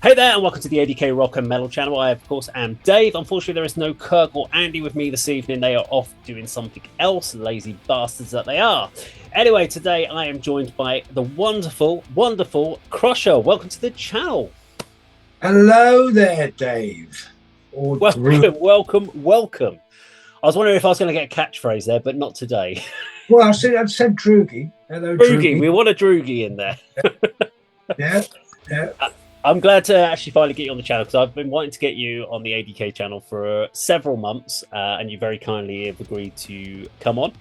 Hey there, and welcome to the A.D.K Rock and Metal channel. I, of course, am Dave. Unfortunately, there is no Kirk or Andy with me this evening. They are off doing something else, lazy bastards that they are. Anyway, today I am joined by the wonderful Krusher. Welcome to the channel. Hello there, Dave. Welcome. I was wondering if I was going to get a catchphrase there, but not today. Well, I said Droogie. Hello, Droogie. We want a Droogie in there. Yeah. I'm glad to actually finally get you on the channel because I've been wanting to get you on the A.D.K channel for several months, and you very kindly have agreed to come on.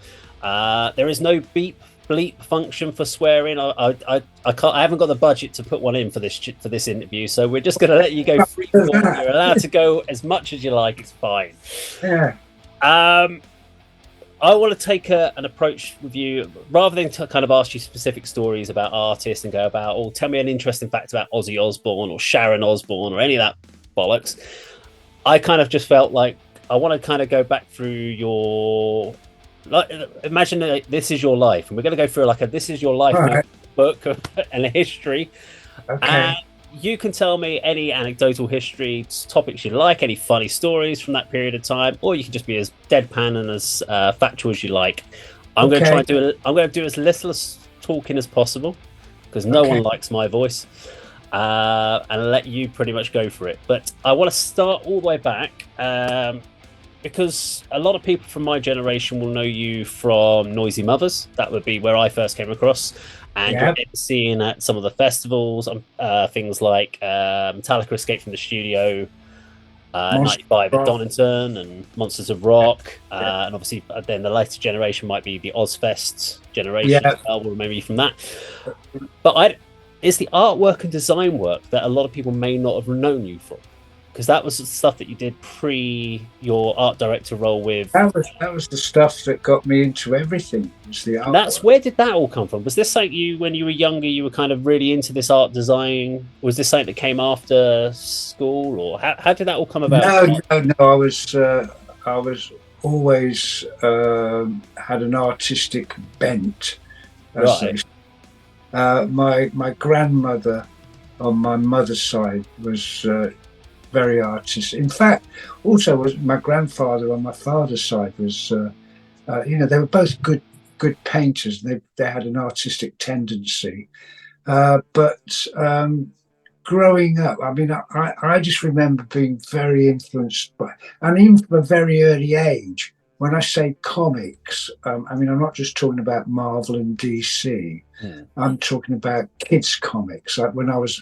There is no beep bleep function for swearing. I haven't got the budget to put one in for this interview, so we're just going to let you go free form. You're allowed to go as much as you like. It's fine. Yeah. I want to take an approach with you rather than to kind of ask you specific stories about artists and go about, oh, tell me an interesting fact about Ozzy Osbourne or Sharon Osbourne or any of that bollocks. I kind of just felt like I want to kind of go back through your, like, imagine this is your life, and we're going to go through like a this is your life book and a history. Okay. And you can tell me any anecdotal history, topics you like, any funny stories from that period of time, or you can just be as deadpan and as factual as you like. I'm going to try and do it. I'm going to do as little as talking as possible because no one likes my voice, and let you pretty much go for it. But I want to start all the way back because a lot of people from my generation will know you from Noisy Mothers. That would be where I first came across. And you're seeing at some of the festivals, things like Metallica Escape from the Studio, 95 at Donington, and Monsters of Rock. And obviously, then the later generation might be the Ozfest generation. We'll remember you from that. But it's the artwork and design work that a lot of people may not have known you from. Because that was the stuff that you did pre your art director role with. That was the stuff that got me into everything. Was the art. That's where did that all come from? Was this something you, when you were younger, you were kind of really into this art design? Was this something that came after school, or how did that all come about? No. I was always had an artistic bent. Right. My grandmother on my mother's side was very artistic. In fact, also was my grandfather on my father's side was, they were both good painters. They had an artistic tendency, but growing up, I mean, I just remember being very influenced by, and even from a very early age. When I say comics, I mean, I'm not just talking about Marvel and DC. I'm talking about kids' comics. Like when I was,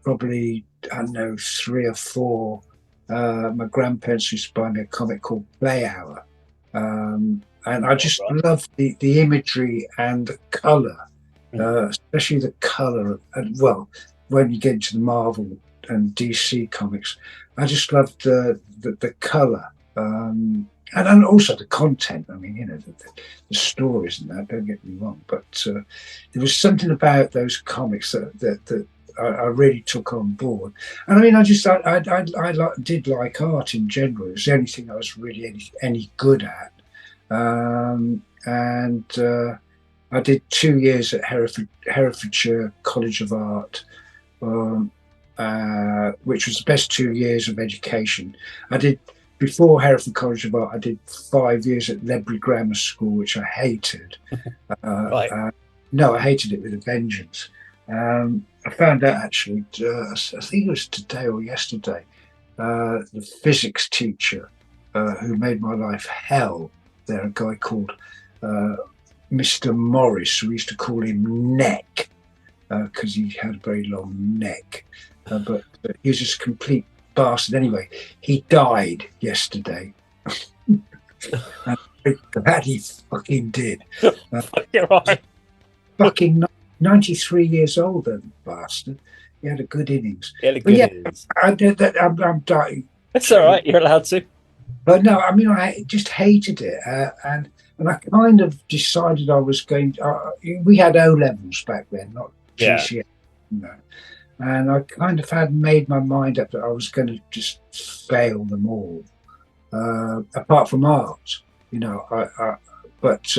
probably, I don't know, 3 or 4, my grandparents used to buy me a comic called Play Hour. And I just loved the imagery and the colour, especially the colour. And well, when you get into the Marvel and DC comics, I just loved the colour. And also the content. I mean, the stories and that, don't get me wrong. But there was something about those comics that I really took on board. And I mean, I did like art in general. It was the only thing I was really any good at. And I did 2 years at Herefordshire College of Art, which was the best 2 years of education. Before Hereford College of Art, I did 5 years at Ledbury Grammar School, which I hated. No, I hated it with a vengeance. I found out actually, I think it was today or yesterday, the physics teacher who made my life hell, there, a guy called Mr. Morris. We used to call him Neck because he had a very long neck. But he was just a complete bastard. Anyway, he died yesterday. I'm very glad he fucking did. You're right. Fucking 93 years old, that bastard. He had a good innings. Innings. I'm dying. That's all right. You're allowed to. But no, I mean, I just hated it, and I kind of decided I was going. We had O levels back then, not GCSE. And I kind of had made my mind up that I was going to just fail them all, apart from art, But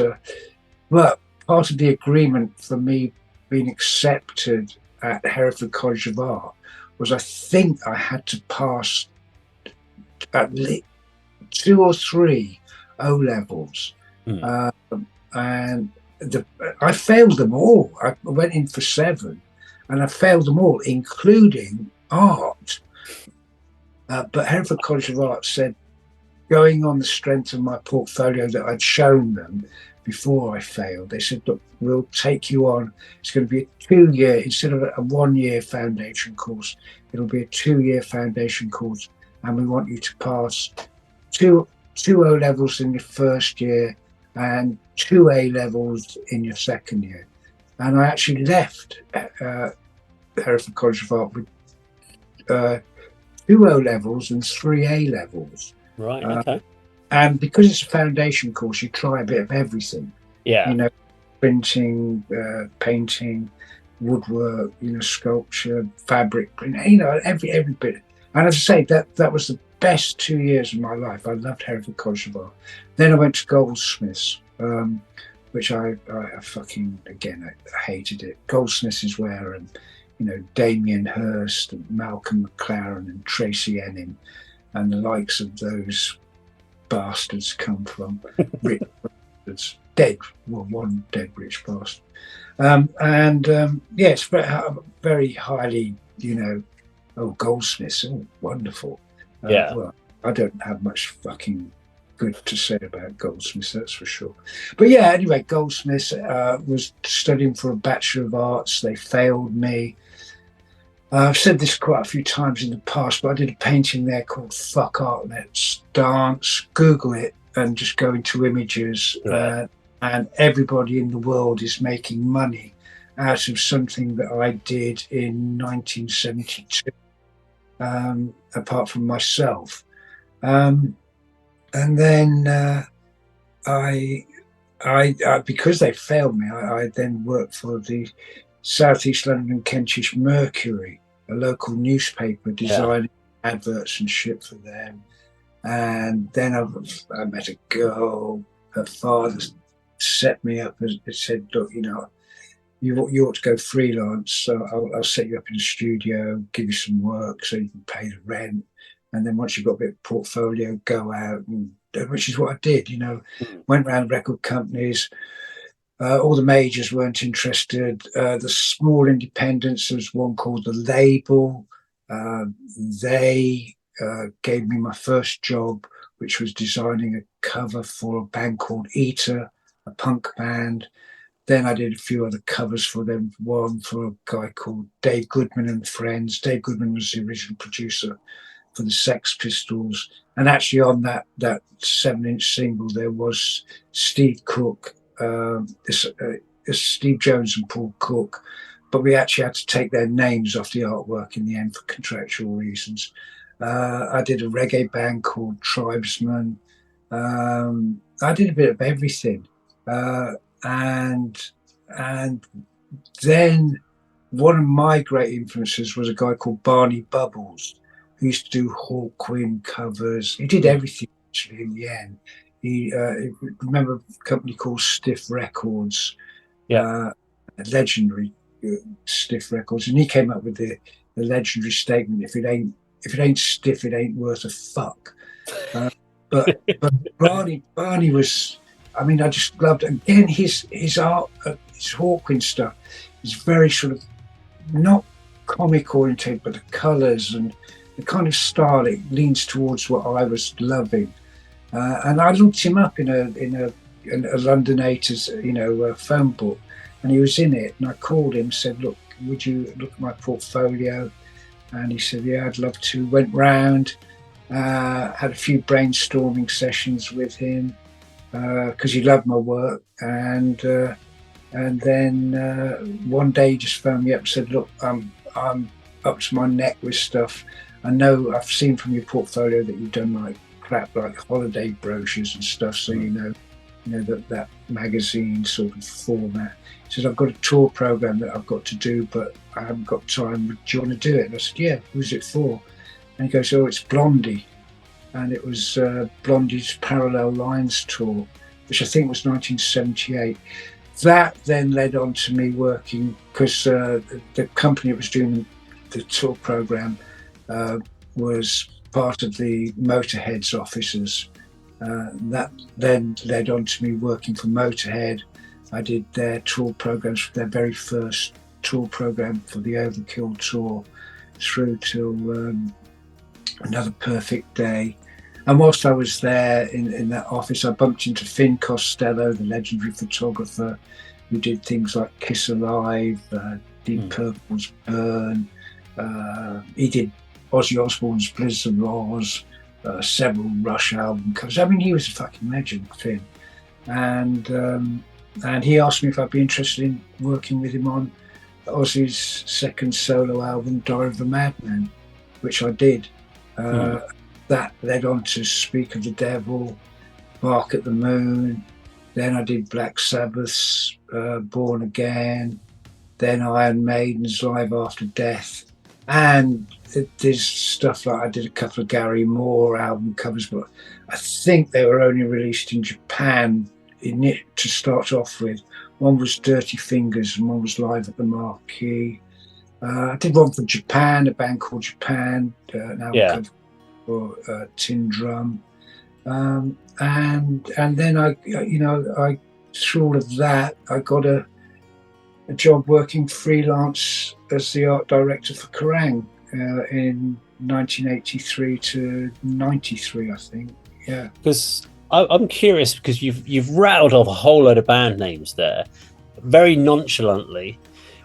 part of the agreement for me being accepted at Hereford College of Art was I think I had to pass at least 2 or 3 O levels, and I failed them all. I went in for 7, and I failed them all, including art. But Hereford College of Art said, going on the strength of my portfolio that I'd shown them before I failed, they said, look, we'll take you on. It's going to be a 2-year, instead of a 1-year foundation course, it'll be a 2-year foundation course. And we want you to pass two O levels in your first year and 2 A levels in your second year. And I actually left Hereford College of Art with 2 O levels and 3 A levels. Right. Okay. And because it's a foundation course, you try a bit of everything. Yeah. You know, printing, painting, woodwork, sculpture, fabric, every bit. And as I say, that was the best 2 years of my life. I loved Hereford College of Art. Then I went to Goldsmiths, which I fucking, again, I hated it. Goldsmiths is where, Damien Hirst and Malcolm McLaren and Tracy Enim and the likes of those bastards come from. Rich bastards. Dead. Well, one dead rich bastard. It's very, very highly, Goldsmiths, wonderful. Well, I don't have much fucking good to say about Goldsmiths, that's for sure. But yeah, anyway, Goldsmiths was studying for a Bachelor of Arts. They failed me. I've said this quite a few times in the past, but I did a painting there called Fuck Art, Let's Dance. Google it and just go into images. And everybody in the world is making money out of something that I did in 1972, apart from myself. And then I because they failed me, I then worked for the South East London Kentish Mercury, a local newspaper, designing adverts and shit for them. And then I met a girl. Her father set me up and said, look, you ought to go freelance. So I'll set you up in a studio, give you some work so you can pay the rent. And then once you've got a bit of portfolio, go out, which is what I did, went around record companies. All the majors weren't interested. The small independents, there was one called The Label. They gave me my first job, which was designing a cover for a band called Eater, a punk band. Then I did a few other covers for them. One for a guy called Dave Goodman and Friends. Dave Goodman was the original producer for the Sex Pistols. And actually on that 7-inch single, there was Steve Cook, Steve Jones and Paul Cook, but we actually had to take their names off the artwork in the end for contractual reasons. I did a reggae band called Tribesman. I did a bit of everything. And then one of my great influences was a guy called Barney Bubbles, who used to do Hawkwind covers. He did everything actually in the end. He remember a company called Stiff Records, legendary Stiff Records, and he came up with the legendary statement: if it ain't stiff, it ain't worth a fuck. But Barney was, I just loved, again, his art, his Hawkwind stuff is very sort of not comic oriented, but the colours and the kind of style, it leans towards what I was loving. And I looked him up in a Londonators, phone book, and he was in it. And I called him, said, "Look, would you look at my portfolio?" And he said, "Yeah, I'd love to." Went round, had a few brainstorming sessions with him because he loved my work. And then one day he just phoned me up and said, "Look, I'm up to my neck with stuff. I know I've seen from your portfolio that you've done like crap like holiday brochures and stuff, so that magazine sort of format." He said, "I've got a tour program that I've got to do, but I haven't got time. Do you want to do it?" And I said, "Yeah, who's it for?" And he goes, "Oh, it's Blondie." And it was Blondie's Parallel Lines tour, which I think was 1978. That then led on to me working, because the company that was doing the tour program was part of the Motorhead's officers. That then led on to me working for Motorhead. I did their tour programs for their very first tour program for the Overkill tour through to Another Perfect Day. And whilst I was there in that office, I bumped into Finn Costello, the legendary photographer, who did things like Kiss Alive, Deep Purple's Burn. He did Ozzy Osbourne's Blizzard of Oz, several Rush album covers. I mean, he was a fucking legend, Finn. And he asked me if I'd be interested in working with him on Ozzy's second solo album, Diary of a Madman, which I did. That led on to Speak of the Devil, Bark at the Moon. Then I did Black Sabbath's Born Again. Then Iron Maiden's Live After Death. And there's stuff like I did a couple of Gary Moore album covers, but I think they were only released in Japan to start off with. One was Dirty Fingers and one was Live at the Marquee. I did one for Japan, a band called Japan, an album cover for Tin Drum. And then I through all of that, I got a job working freelance as the art director for Kerrang in 1983 to 93, I think. Yeah. Because I'm curious, because you've rattled off a whole load of band names there, very nonchalantly.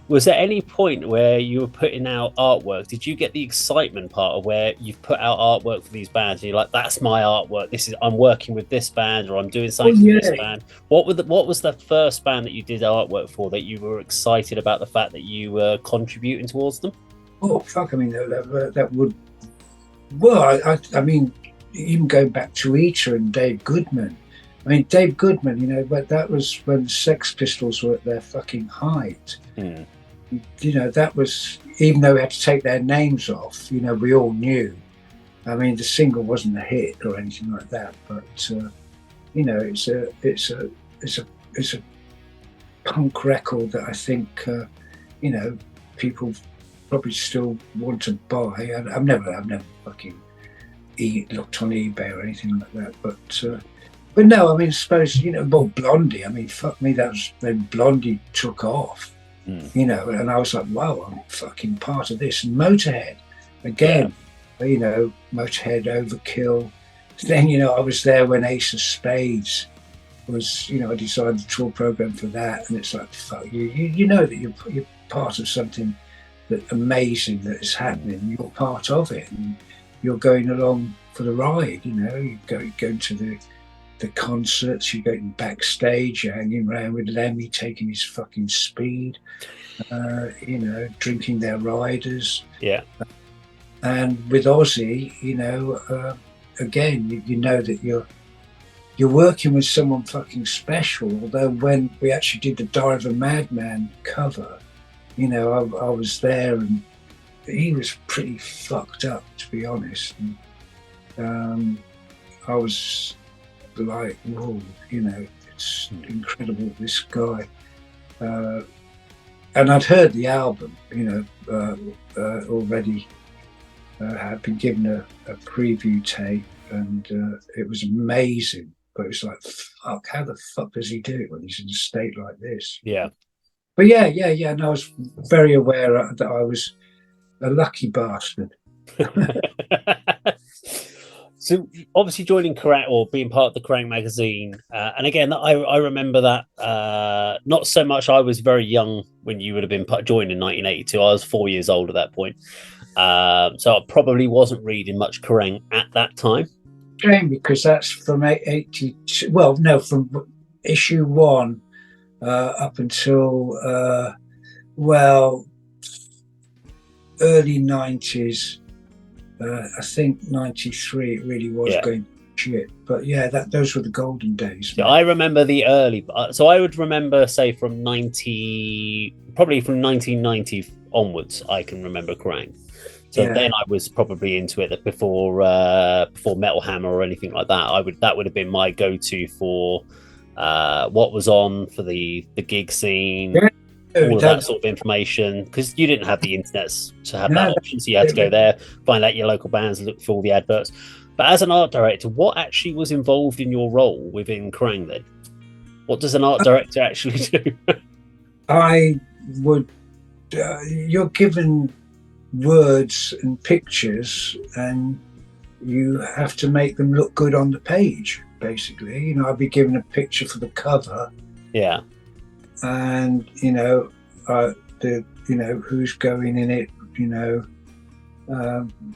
Was there any point where you were putting out artwork? Did you get the excitement part of where you've put out artwork for these bands and you're like, that's my artwork, I'm working with this band, or I'm doing something for this band? What was the first band that you did artwork for that you were excited about the fact that you were contributing towards them? Oh, fuck, I mean, that would... Well, I mean, even going back to Eater and Dave Goodman. I mean, Dave Goodman, but that was when the Sex Pistols were at their fucking height. That was, even though we had to take their names off, we all knew. I mean, the single wasn't a hit or anything like that, but it's a punk record that I think people probably still want to buy. I've never fucking looked on eBay or anything like that, but no, I mean, I suppose Blondie. I mean, fuck me, that was when Blondie took off. And I was like, wow, I'm fucking part of this. And Motorhead, again, Motorhead, Overkill. Then, I was there when Ace of Spades was, I designed the tour program for that. And it's like, fuck, you know that you're part of something that amazing that is happening. You're part of it. And you're going along for the ride, you go to the concerts, you're going backstage, you're hanging around with Lemmy, taking his fucking speed, drinking their riders. Yeah. And with Ozzy, again, you know that you're working with someone fucking special. Although when we actually did the Diary of a Madman cover, I was there and he was pretty fucked up, to be honest. And, I was like, whoa, it's incredible, this guy. And I'd heard the album, already. Had been given a preview tape, and it was amazing. But it was like, fuck, how the fuck does he do it when he's in a state like this? Yeah. But yeah. And I was very aware that I was a lucky bastard. So obviously joining Kerrang, or being part of the Kerrang magazine, and again, I remember that not so much. I was very young when you would have been joined in 1982. I was 4 years old at that point, so I probably wasn't reading much Kerrang at that time. Shame, because that's from 82. Well, no, from issue 1 up until early 90s. I think 93 it really was going shit, but those were the golden days. Yeah, I remember the early. So I would remember, say, from 1990 onwards. I can remember Kerrang. So then I was probably into it before Metal Hammer or anything like that. That would have been my go-to for what was on for the gig scene. all of that sort of information, because you didn't have the internet to have that option, so you had to go there, find out your local bands, look for all the adverts. But as an art director, what actually was involved in your role within Kerrang then? What does an art director actually do? I would, you're given words and pictures, and you have to make them look good on the page, basically. You know, I'd be given a picture for the cover. Yeah. And, you know, who's going in it, you know,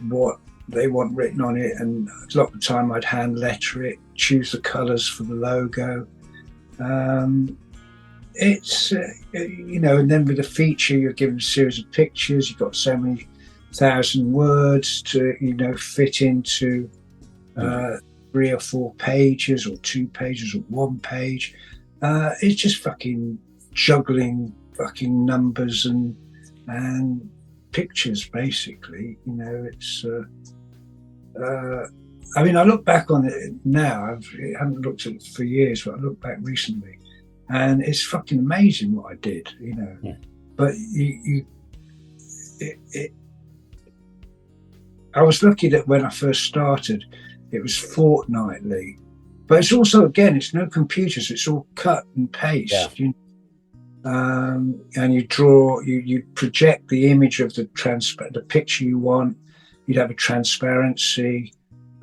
what they want written on it. And a lot of the time I'd hand letter it, choose the colours for the logo. It's, you know, and then with the feature, you're given a series of pictures. You've got so many thousand words to, you know, fit into 3 or 4 pages or 2 pages or 1 page. It's just fucking juggling fucking numbers and pictures, basically. You know, it's I mean, I look back on it now. I haven't looked at it for years, but I looked back recently, and it's fucking amazing what I did, you know. Yeah. But I was lucky that when I first started, it was fortnightly. But it's also, again, it's no computers. It's all cut and paste. Yeah. You know? And you draw, you project the image of the picture you want. You'd have a transparency,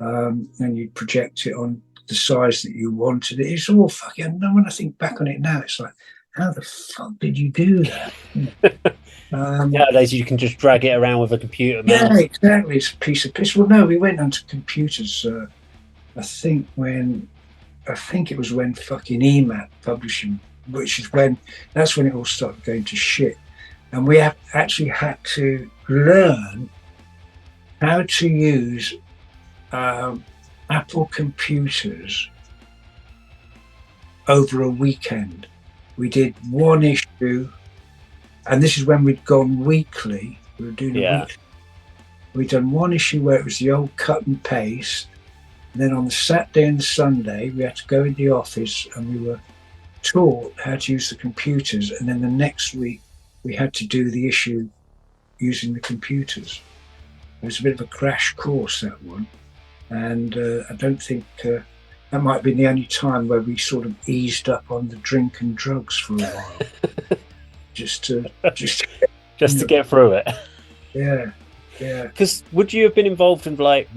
and you'd project it on the size that you wanted. It's all fucking. And when I think back on it now, it's like, how the fuck did you do that? Nowadays, you can just drag it around with a computer mouse. Yeah, exactly. It's a piece of piss. Well, no, we went onto computers. I think it was when fucking EMAP publishing, which is that's when it all started going to shit. And we actually had to learn how to use Apple computers over a weekend. We did 1 issue, and this is when we'd gone weekly. We were doing a weekly. We'd done 1 issue where it was the old cut and paste. And then on the Saturday and Sunday, we had to go in the office and we were taught how to use the computers. And then the next week, we had to do the issue using the computers. It was a bit of a crash course, that one. And I don't think that might have been the only time where we sort of eased up on the drink and drugs for a while. just to get through it. Yeah. Yeah. Because would you have been involved in like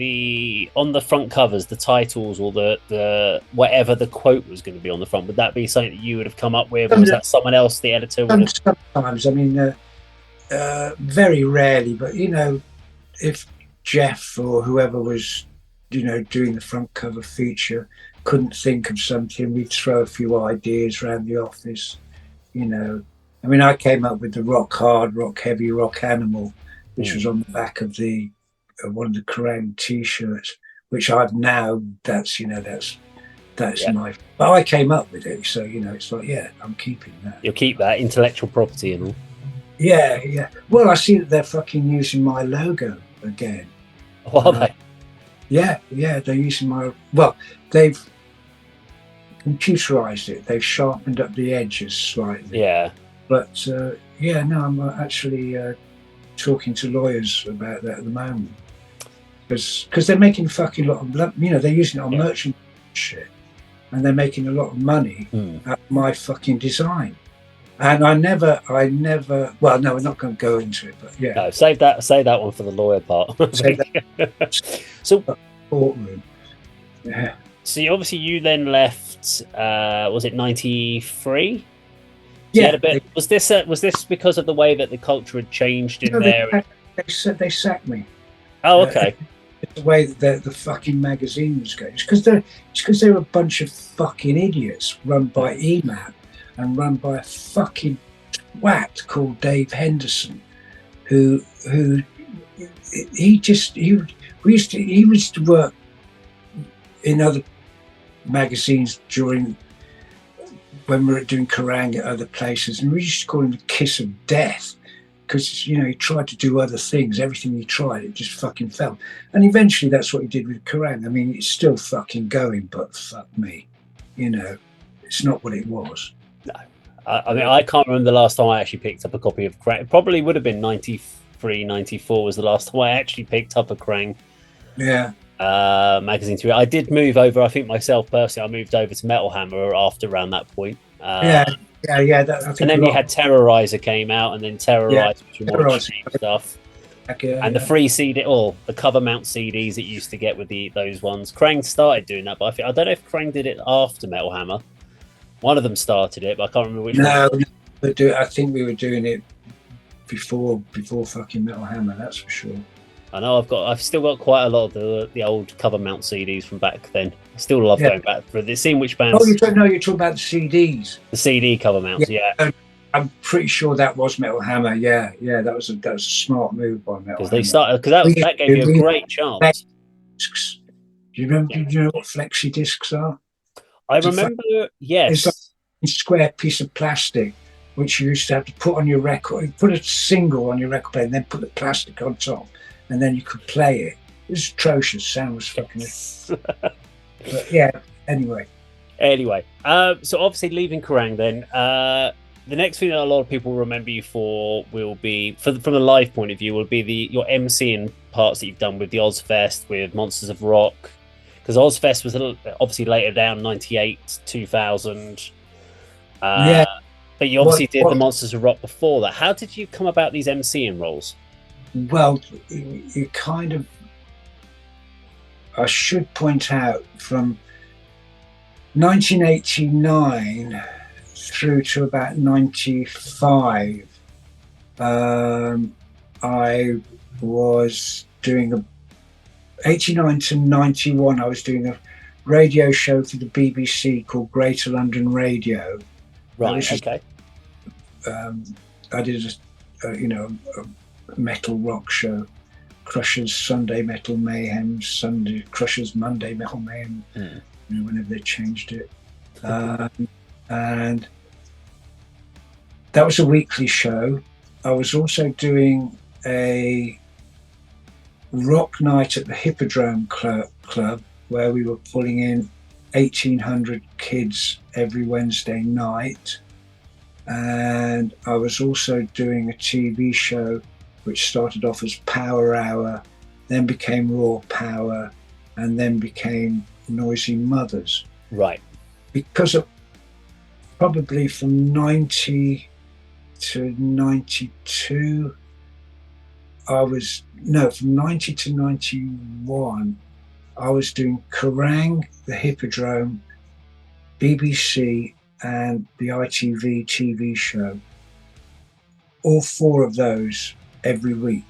on the front covers, the titles, or the whatever the quote was going to be on the front? Would that be something that you would have come up with, or was that someone else, the editor? Sometimes, I mean, very rarely, but you know, if Jeff or whoever was, you know, doing the front cover feature couldn't think of something, we'd throw a few ideas around the office. You know, I mean, I came up with the rock hard, rock heavy, rock animal, which was on the back of the one of the Kerrang T-shirts, which I've now. That's my. But I came up with it, so you know, it's like, yeah, I'm keeping that. You'll keep that intellectual property and all. Yeah, yeah. Well, I see that they're fucking using my logo again. Are they? Yeah, they're using my. Well, they've computerized it. They've sharpened up the edges slightly. Yeah. But yeah, no, I'm actually. Talking to lawyers about that at the moment, because they're making fucking lot of, you know, they're using it on merchant shit, and they're making a lot of money out of my fucking design. And I never. Well, no, we're not going to go into it, but yeah. No, save that one for the lawyer part. So, courtroom. Yeah. So obviously you then left. Was it 93? Yeah. Was this because of the way that the culture had changed in there? They sacked me. Oh, okay. The way that the fucking magazine was going. It's because they're a bunch of fucking idiots run by EMAP and run by a fucking twat called Dave Henderson, who he used to work in other magazines when we were doing Kerrang at other places, and we used to call him the kiss of death, because, you know, he tried to do other things. Everything he tried, it just fucking fell. And eventually that's what he did with Kerrang. I mean, it's still fucking going, but fuck me. You know, it's not what it was. No. I mean, I can't remember the last time I actually picked up a copy of Krang. It probably would have been 93, 94 was the last time I actually picked up a Krang Yeah. magazine to it. I did move over, I think myself personally, I moved over to Metal Hammer after around that point. Yeah. Yeah. I And think a then you lot. had Terrorizer came out, and then Yeah. Terrorizer was your more Terrorizer. extreme stuff. Yeah, And the free CD, or the cover mount CDs that you used to get with those ones. Krang started doing that, but I don't know if Krang did it after Metal Hammer. One of them started it, but I can't remember which No, one. I think we were doing it before fucking Metal Hammer. That's for sure. I know I've still got quite a lot of the old cover mount CDs from back then. I still love going back for this, seeing which bands. Oh, you're talking about the CDs. The CD cover mounts, yeah. I'm pretty sure that was Metal Hammer. Yeah, that was a smart move by Metal Hammer. Because they started that gave you a great chance. Discs. Do you remember? Do you know what flexi discs are? I remember, yes. It's like a square piece of plastic which you used to have to put on your record. You put a single on your record player and then put the plastic on top, and then you could play it. It was atrocious. Sound was fucking. But yeah. Anyway. So obviously leaving Kerrang, then the next thing that a lot of people remember you for will be, from a live point of view, will be your MCing parts that you've done with the Ozfest, with Monsters of Rock, because Ozfest was obviously later down 98, 2000. But you obviously did the Monsters of Rock before that. How did you come about these MCing roles? Well, you kind of, I should point out, from 1989 through to about 95, I was doing 89 to 91, I was doing a radio show for the BBC called Greater London Radio. Right, okay. I did a metal rock show, Krusher's Sunday Metal Mayhem, Krusher's Monday Metal Mayhem, whenever they changed it. And that was a weekly show. I was also doing a rock night at the Hippodrome Club, where we were pulling in 1,800 kids every Wednesday night. And I was also doing a TV show which started off as Power Hour, then became Raw Power, and then became Noisy Mothers. Right. Because of probably from 90 to 92, from 90 to 91, I was doing Kerrang, the Hippodrome, BBC, and the ITV TV show. All four of those every week.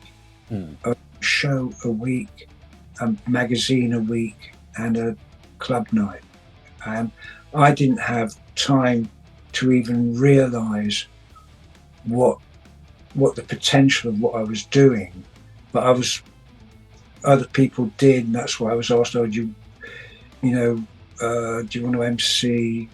A show a week, a magazine a week, and a club night. And I didn't have time to even realise what the potential of what I was doing, but other people did, and that's why I was asked, "Oh, do you want to MC,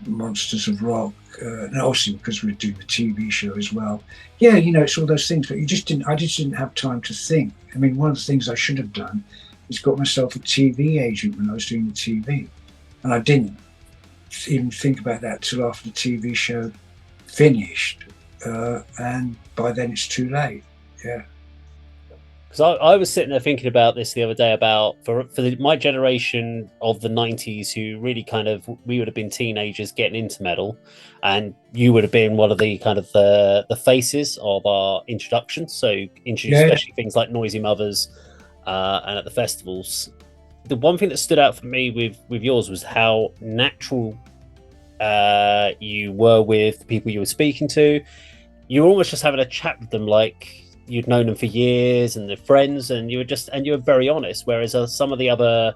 Monsters of Rock?" And obviously because we're doing the TV show as well. Yeah, it's all those things, but I just didn't have time to think. I mean, one of the things I should have done is got myself a TV agent when I was doing the TV, and I didn't even think about that till after the TV show finished, and by then it's too late. Yeah. Because I was sitting there thinking about this the other day, about for my generation of the 90s, who really we would have been teenagers getting into metal, and you would have been one of the kind of the faces of our introduction. So especially things like Noisy Mothers and at the festivals. The one thing that stood out for me with yours was how natural you were with the people you were speaking to. You were almost just having a chat with them like you'd known them for years and they're friends, and you were very honest, whereas some of the other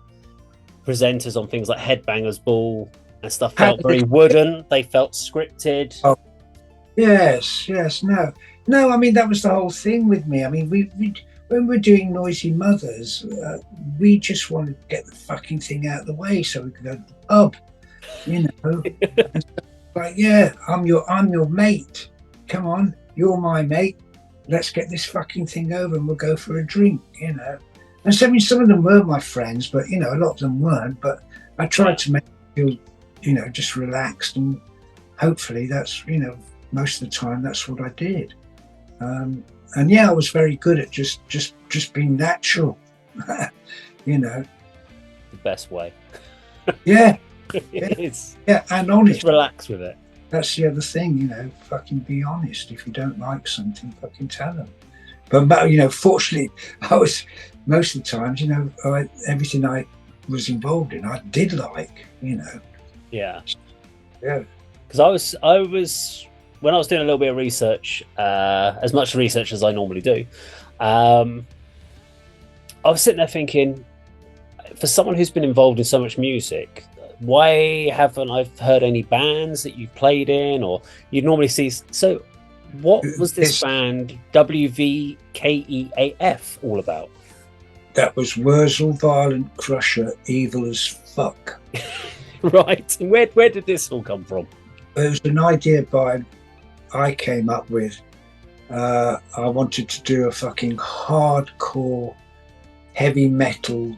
presenters on things like Headbangers Ball and stuff felt very wooden. They felt scripted. Oh, yes, no, I mean, that was the whole thing with me. I mean, we when we're doing Noisy Mothers, we just wanted to get the fucking thing out of the way so we could go to the pub, and like, yeah, I'm your mate, come on, you're my mate, let's get this fucking thing over and we'll go for a drink, And so, I mean, some of them were my friends, but, a lot of them weren't. But I tried to make them feel, just relaxed. And hopefully that's, most of the time that's what I did. And yeah, I was very good at just being natural. The best way. Yeah. It is. Yeah, and honest. Just relax with it. That's the other thing, fucking be honest. If you don't like something, fucking tell them. But, fortunately, I was, most of the times, everything I was involved in, I did like, Yeah. Yeah. Because I was, when I was doing a little bit of research, as much research as I normally do, I was sitting there thinking, for someone who's been involved in so much music, why haven't I heard any bands that you've played in, or you'd normally see? So, what was this band WVKEAF all about? That was Wurzel, Violent, Krusher, Evil as Fuck. Right. And where did this all come from? It was an idea I came up with. I wanted to do a fucking hardcore heavy metal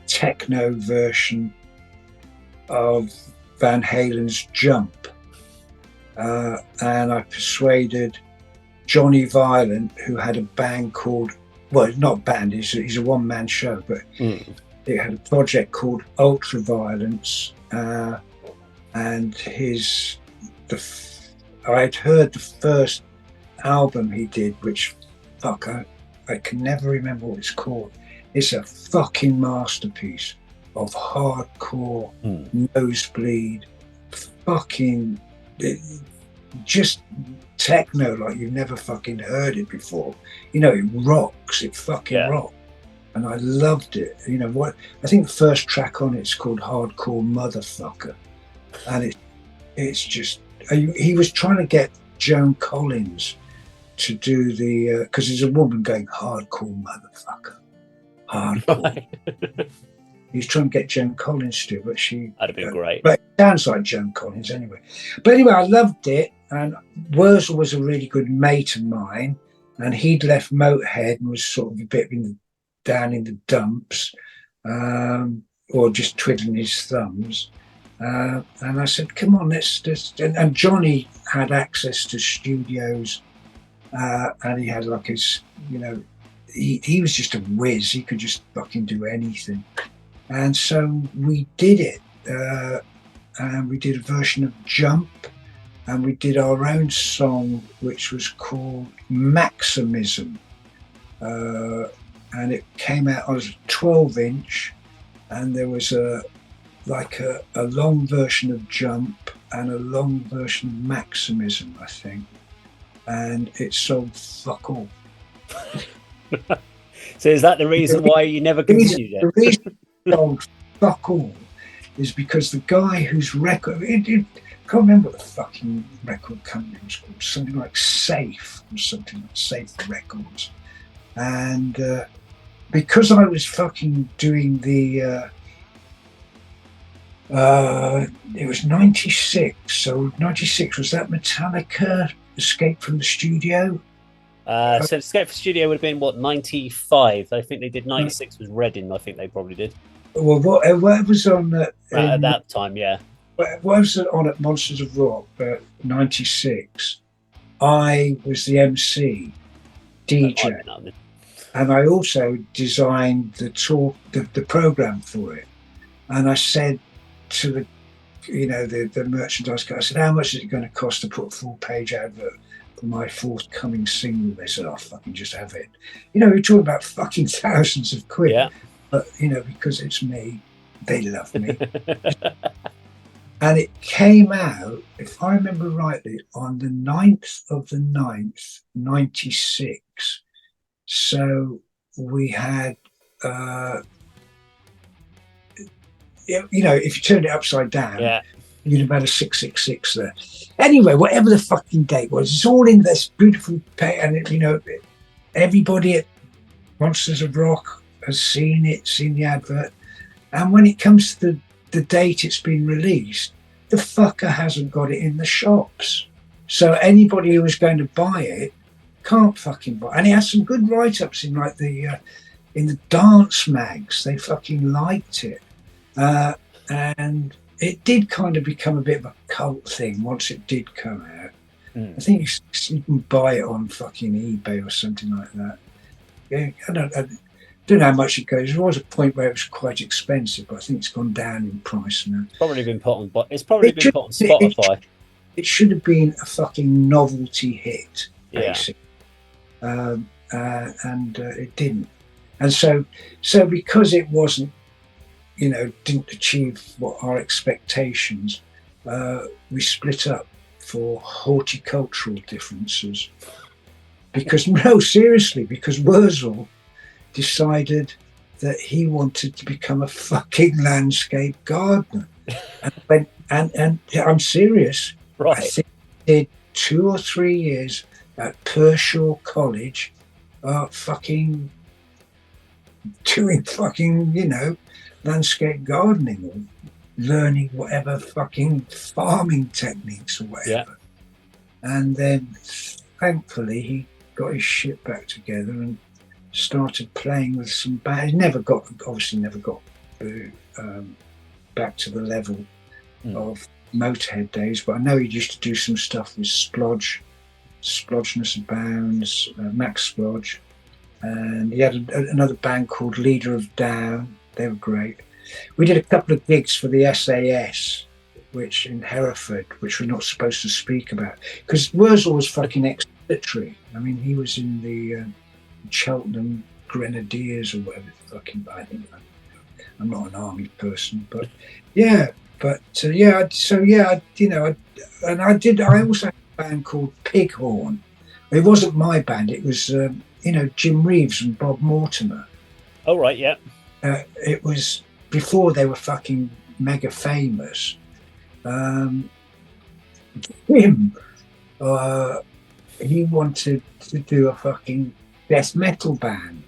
techno version of Van Halen's Jump. And I persuaded Johnny Violent, who had a band called, well, not band, he's a one-man show, but it had a project called Ultra Violence, and I had heard the first album he did, which, fuck, I can never remember what it's called. It's a fucking masterpiece of hardcore, nosebleed, fucking, just techno like you've never fucking heard it before. It rocks, it fucking rocks. And I loved it. What I think the first track on it's called Hardcore Motherfucker. And it's just, he was trying to get Joan Collins to do the, because there's a woman going hardcore motherfucker. Hardcore. He's trying to get Joan Collins to, but she... That'd have been great. But it sounds like Joan Collins anyway. But anyway, I loved it. And Wurzel was a really good mate of mine. And he'd left Motorhead and was sort of a bit down in the dumps, or just twiddling his thumbs. And I said, come on, let's and Johnny had access to studios, and he had like his, he was just a whiz. He could just fucking do anything. And so we did it, and we did a version of Jump, and we did our own song, which was called Maximism. And it came out on a 12-inch, and there was a long version of Jump and a long version of Maximism, I think. And it sold fuck all. So is that the reason why you never continued it? The reason it sold fuck all is because the guy whose record, I can't remember what the fucking record company was called, something like Safe or something like Safe Records. And because I was fucking doing the, it was 96, so 96, was that Metallica, Escape from the Studio? So Escape from the Studio would have been, 95? I think they did 96 was Reading, I think they probably did. Well, what was on at that time, yeah. What was on at Monsters of Rock, 96, I was the MC, DJ. And I also designed the tour, the program for it. And I said to the merchandise guy, I said, how much is it going to cost to put a full-page advert for my forthcoming single? They said, oh, fucking just have it. We're talking about fucking thousands of quid. Yeah. But, because it's me, they love me. And it came out, if I remember rightly, on the 9th of the 9th, 96. So we had, if you turned it upside down, you'd have had a 666 there. Anyway, whatever the fucking date was, it's all in this beautiful and everybody at Monsters of Rock has seen it, seen the advert. And when it comes to the date it's been released, the fucker hasn't got it in the shops. So anybody who was going to buy it can't fucking buy. And it has some good write-ups in like in the dance mags. They fucking liked it. And it did kind of become a bit of a cult thing once it did come out. Mm. I think you can buy it on fucking eBay or something like that. Yeah, I don't know how much it goes. There was a point where it was quite expensive, but I think it's gone down in price now. Probably been put on, but it's probably been put on It, Spotify. it should have been a fucking novelty hit, Yeah. basically. And it didn't. And so because it wasn't, didn't achieve what our expectations, we split up for horticultural differences. Because, no, seriously, because Wurzel decided that he wanted to become a fucking landscape gardener. And I'm serious. Right. I think he did 2 or 3 years at Pershore College, fucking doing fucking, landscape gardening or learning whatever fucking farming techniques or whatever. Yeah. And then thankfully he got his shit back together and started playing with some bands. He obviously never got back to the level of Motorhead days, but I know he used to do some stuff with Splodgeness Abounds, Max Splodge, and he had another band called Leader of Down. They were great. We did a couple of gigs for the SAS, which in Hereford, which we're not supposed to speak about, because Wurzel was fucking ex-military. I mean, he was in the Cheltenham Grenadiers or whatever fucking. I think I'm not an army person, but yeah. But I also had a band called Pighorn. It wasn't my band. It was Jim Reeves and Bob Mortimer. Oh right, yeah. It was before they were fucking mega famous. Him, he wanted to do a fucking death metal band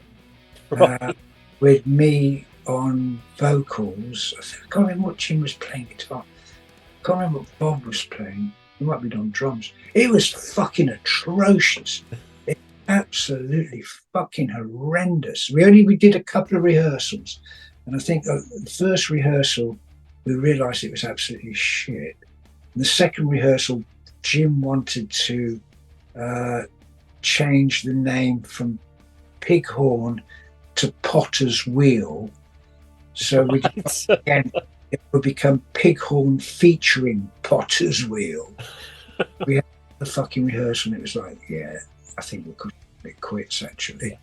with me on vocals. I can't remember what Jim was playing guitar. I can't remember what Bob was playing. He might be on drums. It was fucking atrocious. Absolutely fucking horrendous. We did a couple of rehearsals, and I think the first rehearsal we realised it was absolutely shit. And the second rehearsal, Jim wanted to change the name from Pighorn to Potter's Wheel. So again, it would become Pighorn featuring Potter's Wheel. We had the fucking rehearsal, and it was like, yeah, I think we could it quits actually.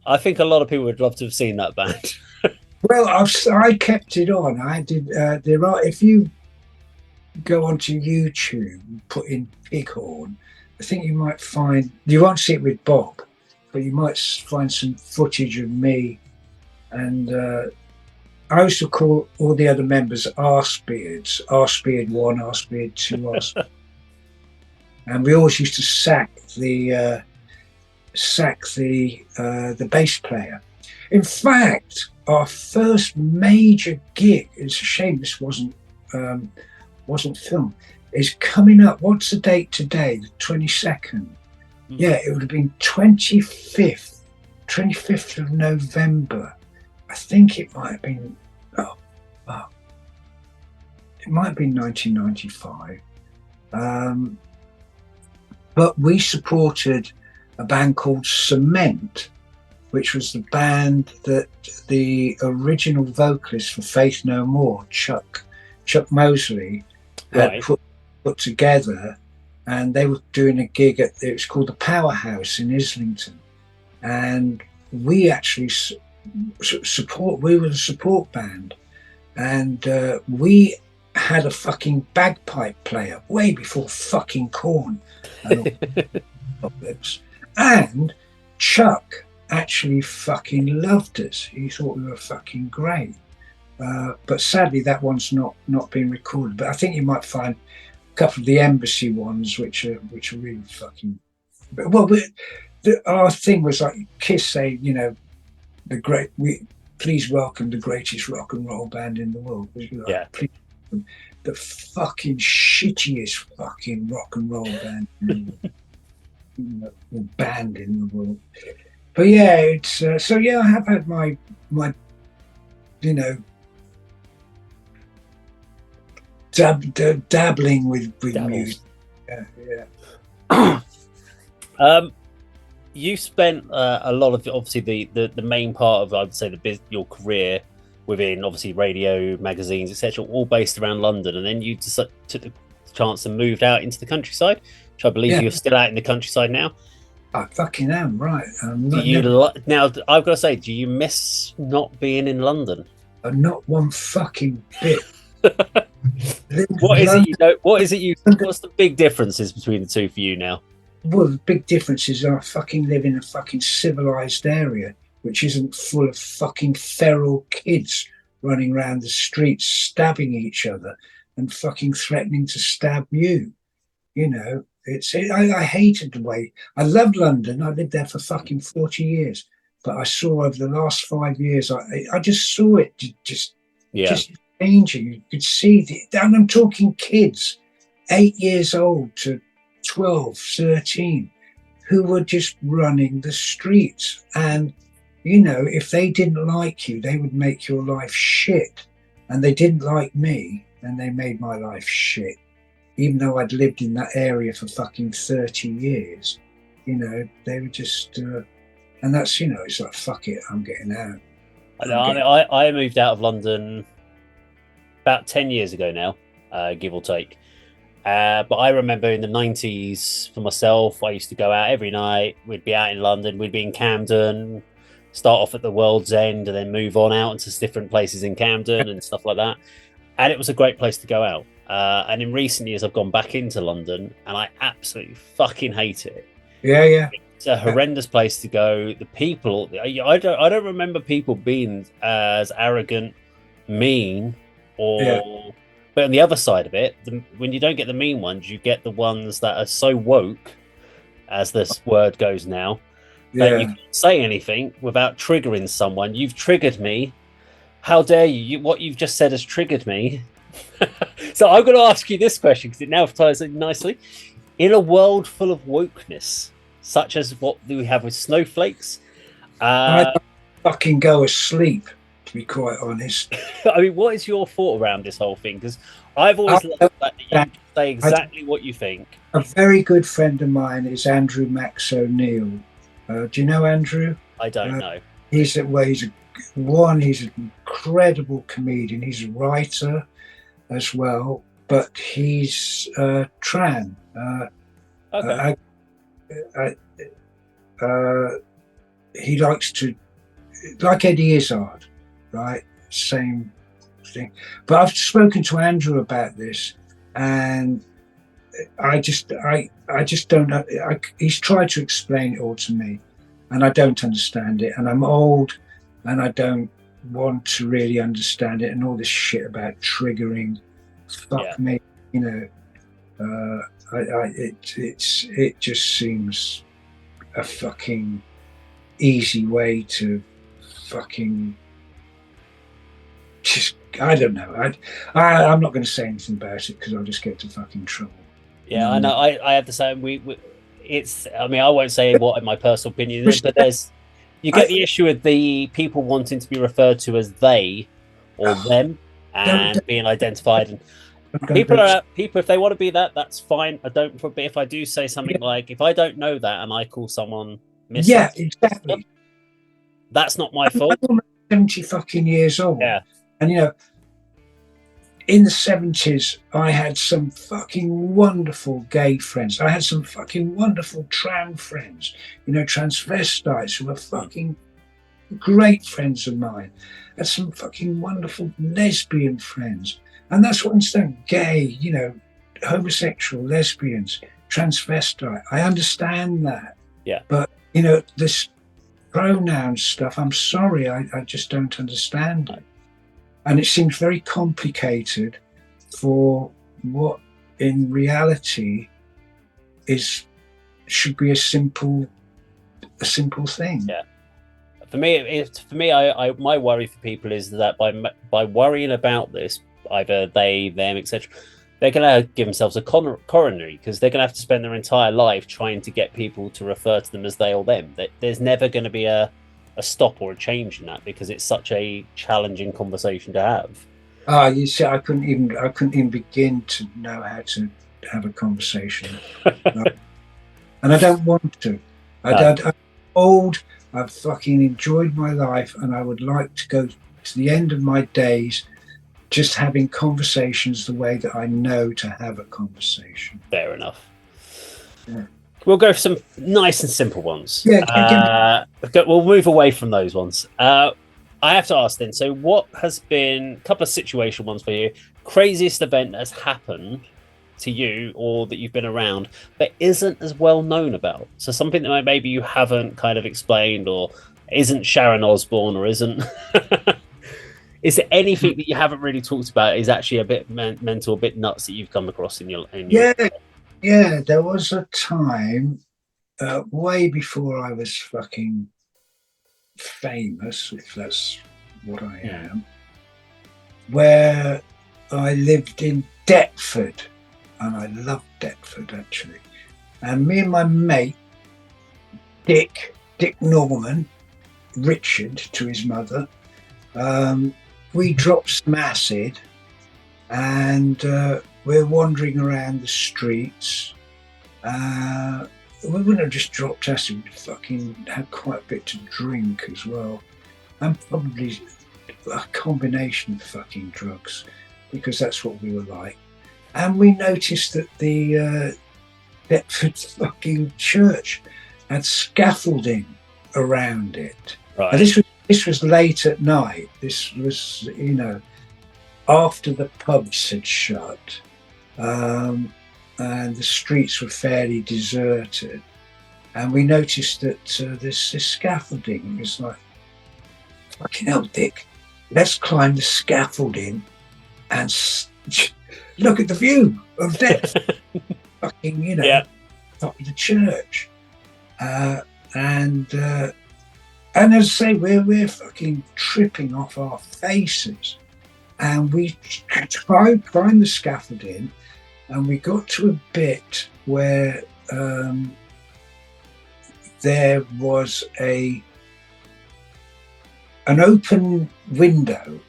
I think a lot of people would love to have seen that band. Well, I kept it on. I did. If you go onto YouTube and put in Pighorn, I think you might find, you won't see it with Bob, but you might find some footage of me. And I used to call all the other members Arsebeards, Arsebeard 1, Arsebeard 2, Arsebeard. And we always used to sack the bass player. In fact, our first major gig, it's a shame this wasn't filmed, is coming up. What's the date today? The 22nd. Yeah, it would have been 25th of November. I think it might have been, it might have been 1995. But we supported a band called Cement, which was the band that the original vocalist for Faith No More, Chuck Mosley, had put together, and they were doing a gig it was called the Powerhouse in Islington, and we actually we were the support band, and we had a fucking bagpipe player way before fucking Korn and Chuck actually fucking loved us. He thought we were fucking great, but sadly that one's not been recorded. But I think you might find a couple of the Embassy ones which are really fucking well. Our thing was like Kiss say, please welcome the greatest rock and roll band in the world. Like, please, the fucking shittiest fucking rock and roll band band in the world. But yeah, it's I have had my dabbling with Dabbles. music. Yeah. You spent a lot of obviously the main part of, I'd say, your career within obviously radio, magazines, etc., all based around London, and then you just took the chance and moved out into the countryside, which I believe you're still out in the countryside now. I fucking am, right. Now I've got to say, do you miss not being in London? Not one fucking bit. What is it you know? What's the big differences between the two for you now? Well, the big difference is I fucking live in a fucking civilized area, which isn't full of fucking feral kids running around the streets stabbing each other and fucking threatening to stab you. You know, I hated the way. I loved London. I lived there for fucking 40 years. But I saw over the last 5 years, I just saw it just changing. You could see, and I'm talking kids, 8 years old to 12, 13, who were just running the streets. And, you know, if they didn't like you, they would make your life shit. And they didn't like me, and they made my life shit. Even though I'd lived in that area for fucking 30 years, you know, they were just, and that's, you know, it's like, fuck it, I'm getting out. I moved out of London about 10 years ago now, give or take. But I remember in the 90s for myself, I used to go out every night. We'd be out in London, we'd be in Camden, start off at the World's End and then move on out into different places in Camden and stuff like that. And it was a great place to go out. And in recent years, I've gone back into London and I absolutely fucking hate it. Yeah. It's a horrendous place to go. The people, I don't remember people being as arrogant, mean, or... But on the other side of it, when you don't get the mean ones, you get the ones that are so woke, as this word goes now, that you can't say anything without triggering someone. You've triggered me. How dare you? What you've just said has triggered me. So I'm going to ask you this question because it now ties in nicely. In a world full of wokeness, such as what we have with snowflakes, I don't fucking go asleep, to be quite honest. I mean, what is your thought around this whole thing? Because I've always loved that you say exactly what you think. A very good friend of mine is Andrew Max O'Neill. Do you know Andrew? I don't know. He's an incredible comedian. He's a writer as well, but he's trans. Okay. He likes to, like Eddie Izzard, right? Same thing. But I've spoken to Andrew about this, and I just don't know. He's tried to explain it all to me, and I don't understand it. And I'm old, and I don't want to really understand it. And all this shit about triggering, fuck me, you know. It just seems a fucking easy way to fucking just, I don't know. I'm not going to say anything about it because I'll just get to fucking trouble. Yeah, I know. I have the same. It's. I mean, I won't say what in my personal opinion is, but you get the issue with the people wanting to be referred to as they or them and being identified. And people if they want to be that, that's fine. I don't. But if I do say something like, if I don't know that and I call someone exactly, that's not my fault. I'm 70 fucking years old. Yeah. And you know, in the 70s, I had some fucking wonderful gay friends. I had some fucking wonderful trans friends, you know, transvestites who were fucking great friends of mine. I had some fucking wonderful lesbian friends. And that's what I'm saying, gay, you know, homosexual, lesbians, transvestite. I understand that. Yeah. But, you know, this pronoun stuff, I'm sorry, I just don't understand it. And it seems very complicated for what in reality should be a simple thing. Yeah. For me, my worry for people is that by worrying about this, either they, them, etc., they're going to give themselves a coronary because they're going to have to spend their entire life trying to get people to refer to them as they or them. There's never going to be a stop or a change in that because it's such a challenging conversation to have. You see, I couldn't even begin to know how to have a conversation, and I don't want to. I'm old. I've fucking enjoyed my life, and I would like to go to the end of my days just having conversations the way that I know to have a conversation. Fair enough. Yeah. We'll go for some nice and simple ones. Yeah, we'll move away from those ones. I have to ask then, so what has been a couple of situation ones for you? Craziest event that's happened to you or that you've been around that isn't as well known about? So something that maybe you haven't kind of explained, or isn't Sharon Osbourne, or isn't... Is there anything that you haven't really talked about is actually a bit mental, a bit nuts that you've come across in your... Yeah, there was a time way before I was fucking famous, if that's what I am, where I lived in Deptford, and I loved Deptford actually. And me and my mate, Dick Norman, Richard to his mother, we dropped some acid, and we're wandering around the streets. We wouldn't have just dropped acid, we'd fucking had quite a bit to drink as well. And probably a combination of fucking drugs, because that's what we were like. And we noticed that the Deptford fucking church had scaffolding around it. Right. And this was late at night. This was, after the pubs had shut, and the streets were fairly deserted. And we noticed that this scaffolding. It was like, fucking hell, Dick, let's climb the scaffolding and look at the view of death. Fucking, top of the church. And as I say, we're fucking tripping off our faces. And we climbed the scaffolding, and we got to a bit where there was an open window,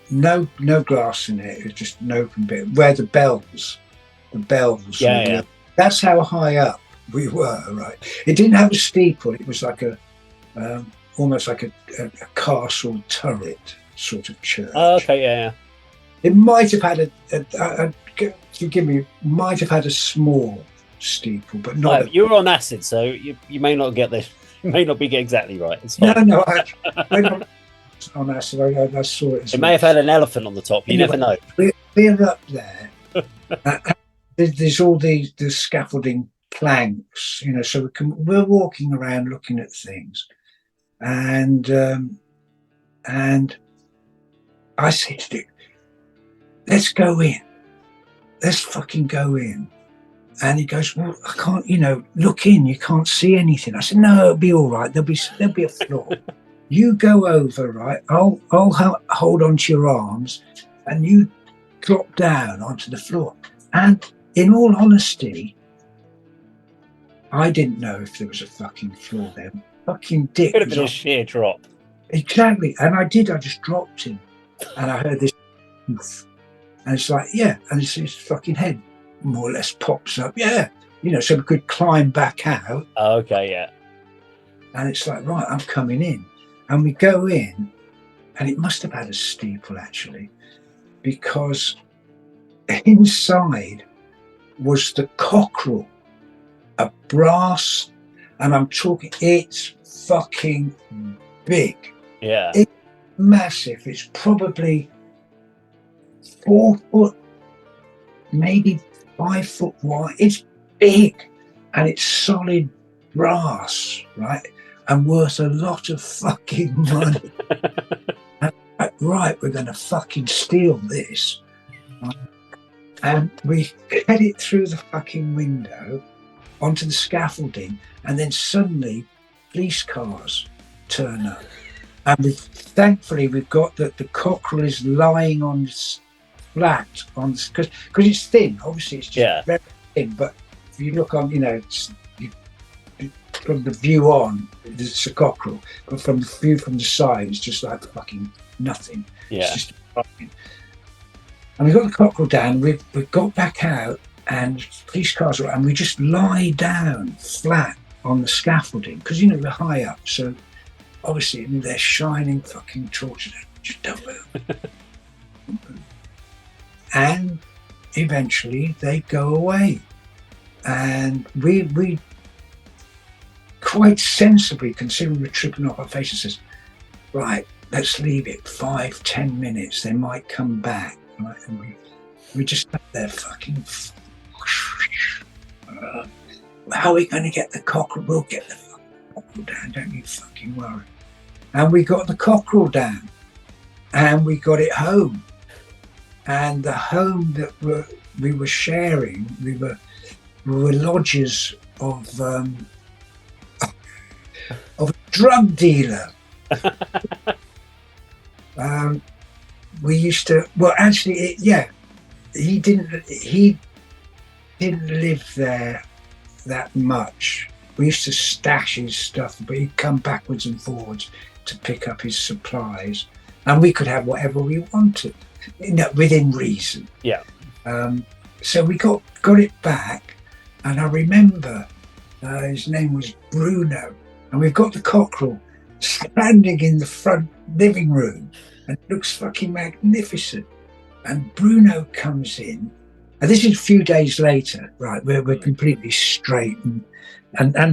no glass in it. It was just an open bit where the bells. Yeah. That's how high up we were. Right. It didn't have a steeple. It was like almost like a castle turret sort of church. Oh, okay, yeah. It might have had forgive me, might have had a small steeple, but not. You were on acid, so you may not get this. You may not be exactly right. It's fine. No, I not on acid. I saw it. It may have had an elephant on the top. You never know. We're up there. There's all the scaffolding planks, so we're walking around looking at things, and I said to Dick, let's go in. Let's fucking go in. And he goes, well, I can't, look in, you can't see anything. I said, no, it'll be all right. There'll be a floor. You go over, right? I'll hold onto your arms, and you drop down onto the floor. And in all honesty, I didn't know if there was a fucking floor there. Fucking Dick. Could have been a sheer drop. Exactly. And I just dropped him. And I heard this, and it's like, yeah, and it's his fucking head more or less pops up, yeah, so we could climb back out. Oh, okay, yeah. And it's like, right, I'm coming in, and we go in, and it must have had a steeple actually, because inside was the cockerel, a brass, and I'm talking, it's fucking big. Yeah. It's massive. It's probably 4 foot, maybe 5 foot wide. It's big, and it's solid brass, right? And worth a lot of fucking money. And right, we're going to fucking steal this. And we get it through the fucking window onto the scaffolding, and then suddenly police cars turn up. And thankfully we've got that the cockerel is lying on flat on because it's thin. Obviously, it's just very thin. But if you look on, from the view on, it's a cockerel, but from the view from the side, it's just like fucking nothing. Yeah. It's just fucking. And we got the cockerel down. We got back out, and police cars were, and we just lie down flat on the scaffolding because we're high up, so obviously they're shining fucking torches. Just don't move. And eventually they go away, and we quite sensibly, considering we're tripping off our faces, says, right, let's leave it 5-10 minutes, they might come back. Right? And we just sat there fucking how are we going to get the cockerel? We'll get the cockerel down, don't you fucking worry. And we got the cockerel down, and we got it home. And the home that we were sharing, we were lodgers of a drug dealer. We used to. Well, actually, he didn't live there that much. We used to stash his stuff, but he'd come backwards and forwards to pick up his supplies, and we could have whatever we wanted, within reason. Yeah. So we got it back, and I remember his name was Bruno, and we've got the cockerel standing in the front living room, and it looks fucking magnificent. And Bruno comes in, and this is a few days later, right? We're completely straight, and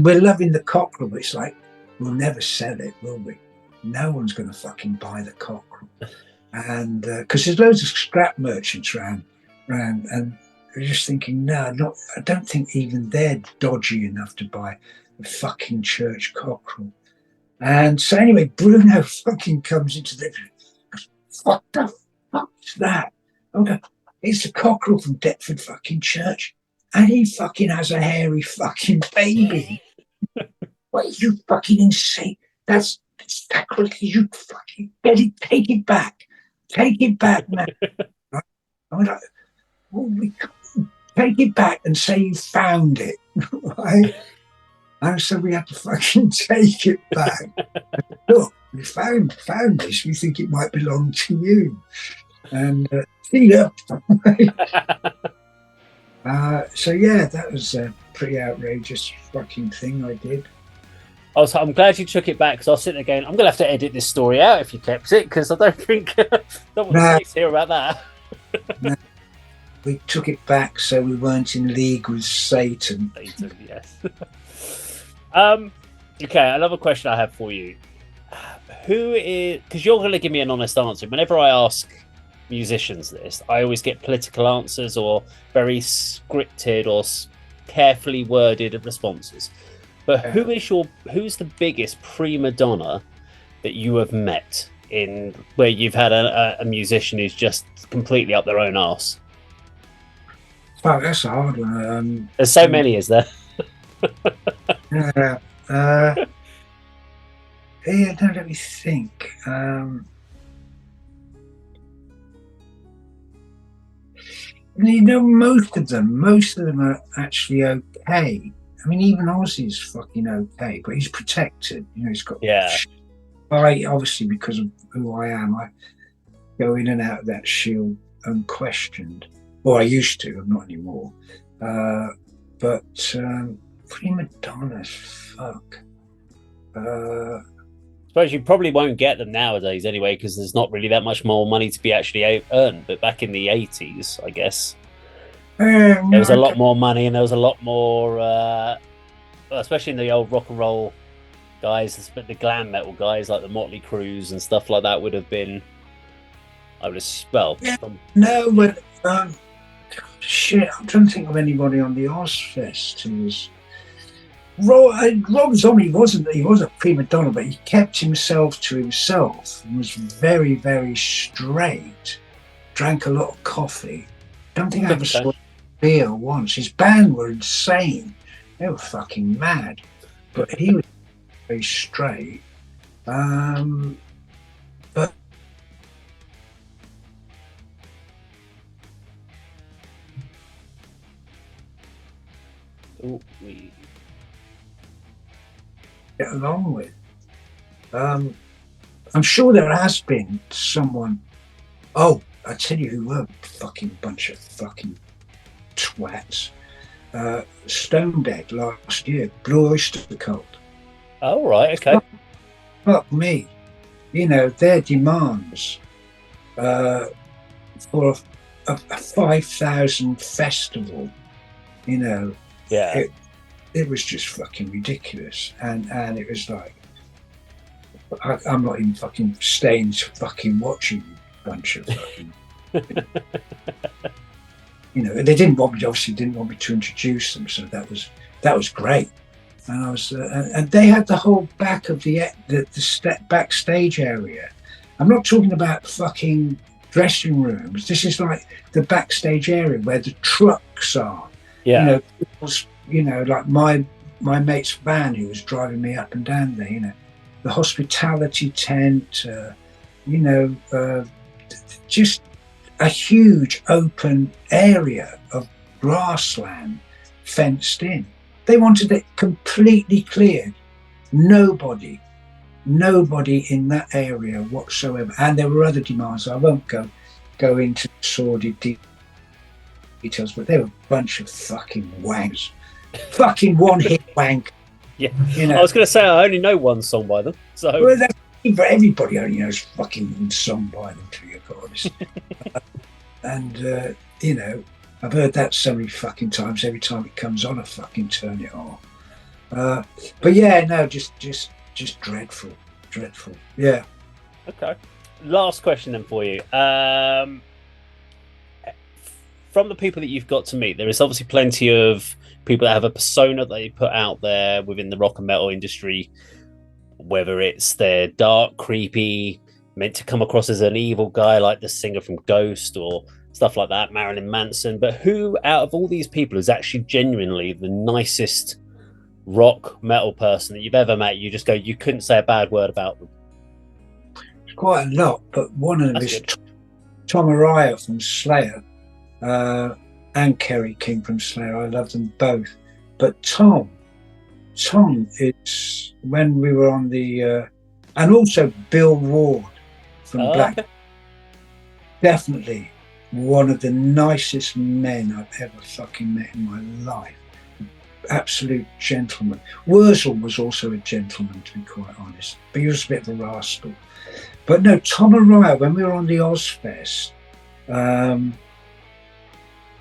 we're loving the cockerel, but it's like, we'll never sell it, will we? No one's going to fucking buy the cockerel. And because there's loads of scrap merchants around, and we're just thinking, I don't think even they're dodgy enough to buy the fucking church cockerel. And so anyway, Bruno fucking comes into the, what the fuck's that? Okay, it's the cockerel from Deptford fucking Church, and he fucking has a hairy fucking baby. What are you fucking insane? That's sacrilege. You fucking get it, take it back, man. Right? I'm like, we take it back and say you found it, right? And so we had to fucking take it back. Look, we found this. We think it might belong to you. And see ya. So yeah, that was a pretty outrageous fucking thing I did. I'm glad you took it back, because I was sitting there going, I'm going to have to edit this story out if you kept it, because I don't want to hear about that. No, we took it back so we weren't in league with Satan. Satan, yes. Okay, another question I have for you. Who is, because you're going to give me an honest answer. Whenever I ask musicians this, I always get political answers or very scripted or carefully worded responses. But who's the biggest prima donna that you have met in where you've had a musician who's just completely up their own arse? Oh, that's a hard one. There's so many, is there? Yeah. No, let me think. Most of them are actually okay. I mean, even Ozzy's fucking okay, but he's protected. He's got. Yeah. Obviously, because of who I am, I go in and out of that shield unquestioned. Or I used to. I'm not anymore. But prima donnas, fuck. I suppose you probably won't get them nowadays anyway, because there's not really that much more money to be actually earned. But back in the 80s, I guess, there was a lot more money, and there was a lot more, especially in the old rock and roll guys, the glam metal guys like the Motley Crues and stuff like that would have been, shit, I'm trying to think of anybody on the Ozfest who was. Rob Zombie was a prima donna, but he kept himself to himself and was very, very straight. Drank a lot of coffee. Don't think I ever saw beer once. His band were insane. They were fucking mad. But he was very straight. But along with. I'm sure there has been someone. Oh, I tell you who were a fucking bunch of fucking twats. Stone Dead last year, Blue Oyster Cult. Oh, right, okay. Fuck me. You know, their demands for a 5,000 festival, you know, Yeah. It was just fucking ridiculous. And it was like, I'm not even fucking staying to fucking watching a bunch of fucking. You know, they obviously didn't want me to introduce them, so that was great. And I was, and they had the whole back of the backstage area. I'm not talking about fucking dressing rooms. This is like the backstage area where the trucks are. Yeah. You know, like my mate's van who was driving me up and down there. You know, the hospitality tent. You know, just a huge open area of grassland fenced in. They wanted it completely cleared. Nobody in that area whatsoever. And there were other demands. I won't go into sordid details, but they were a bunch of fucking wanks. Fucking one-hit wank. Yeah. You know? I was going to say I only know one song by them. So well, everybody only knows fucking one song by them, to be honest. And you know, I've heard that so many fucking times. Every time it comes on, I fucking turn it off. But yeah, no, just dreadful. Yeah. Okay. Last question then for you. From the people that you've got to meet, there is obviously plenty of people that have a persona that they put out there within the rock and metal industry, whether it's they're dark, creepy, meant to come across as an evil guy like the singer from Ghost or stuff like that, Marilyn Manson. But who out of all these people is actually genuinely the nicest rock metal person that you've ever met? You just go, you couldn't say a bad word about them. It's quite a lot, but one of them is Tom Araya from Slayer. And Kerry King from Slayer. I love them both. But Tom is when we were on the and also Bill Ward from Black. Okay. Definitely one of the nicest men I've ever fucking met in my life. Absolute gentleman. Wurzel was also a gentleman, to be quite honest, but he was a bit of a rascal. But no, Tom Araya, when we were on the Ozfest,